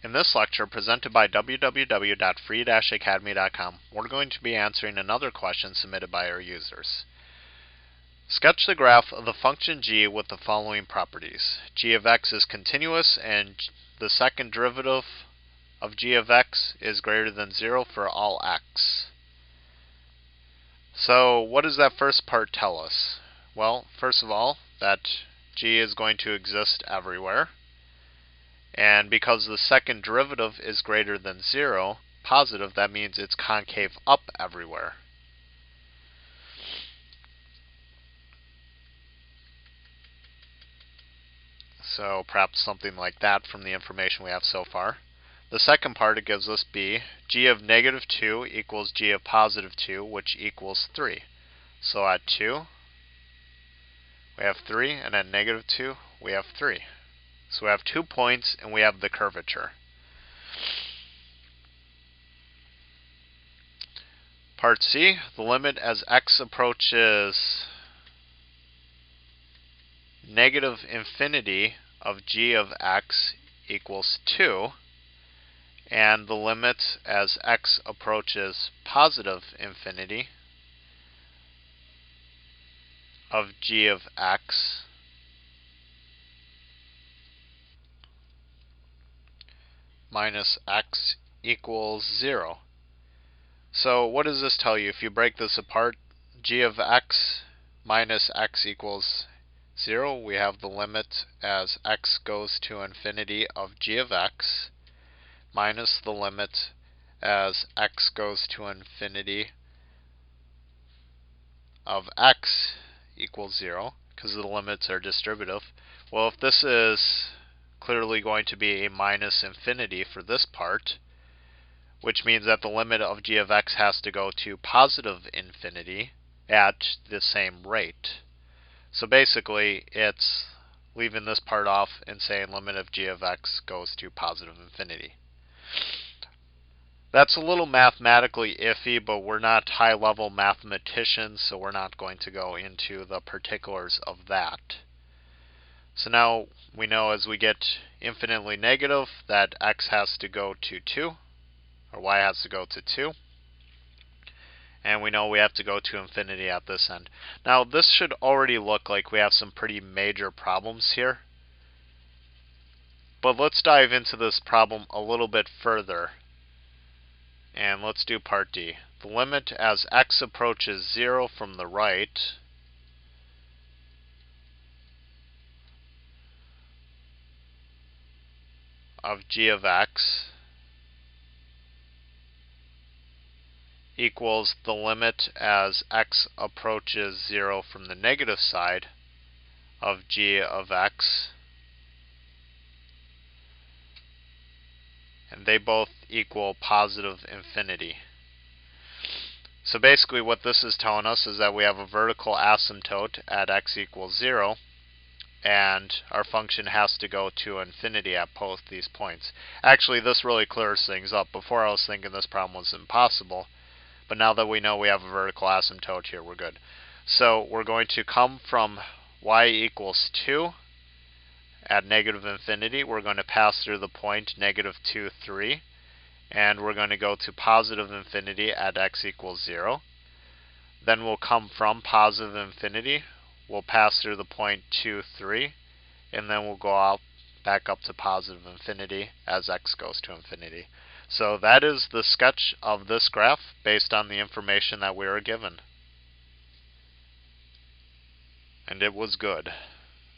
In this lecture, presented by www.free-academy.com, we're going to be answering another question submitted by our users. Sketch the graph of the function g with the following properties. G of x is continuous and the second derivative of g of x is greater than 0 for all x. So what does that first part tell us? Well, first of all, that g is going to exist everywhere. And because the second derivative is greater than 0, positive, that means it's concave up everywhere. So perhaps something like that from the information we have so far. The second part, it gives us b. G of negative 2 equals g of positive 2, which equals 3. So at 2, we have 3, and at negative 2, we have 3. So we have 2 points, and we have the curvature. Part C, the limit as x approaches negative infinity of g of x equals 2, and the limit as x approaches positive infinity of g of x minus x equals 0. So what does this tell you? If you break this apart, g of x minus x equals 0, we have the limit as x goes to infinity of g of x minus the limit as x goes to infinity of x equals 0, because the limits are distributive. Well, if this is clearly going to be a minus infinity for this part, which means that the limit of g of x has to go to positive infinity at the same rate. So basically, it's leaving this part off and saying limit of g of x goes to positive infinity. That's a little mathematically iffy, but we're not high-level mathematicians, so we're not going to go into the particulars of that. So now we know as we get infinitely negative that x has to go to 2, or y has to go to 2. And we know we have to go to infinity at this end. Now this should already look like we have some pretty major problems here. But let's dive into this problem a little bit further. And let's do part D. The limit as x approaches 0 from the right of g of x equals the limit as x approaches 0 from the negative side of g of x, and they both equal positive infinity. So basically what this is telling us is that we have a vertical asymptote at x equals 0, and our function has to go to infinity at both these points. Actually, this really clears things up. Before I was thinking this problem was impossible, but now that we know we have a vertical asymptote here, we're good. So we're going to come from y equals 2 at negative infinity. We're going to pass through the point negative 2, 3. And we're going to go to positive infinity at x equals 0. Then we'll come from positive infinity. We'll pass through the point 2, 3. And then we'll go out back up to positive infinity as x goes to infinity. So that is the sketch of this graph based on the information that we were given. And it was good.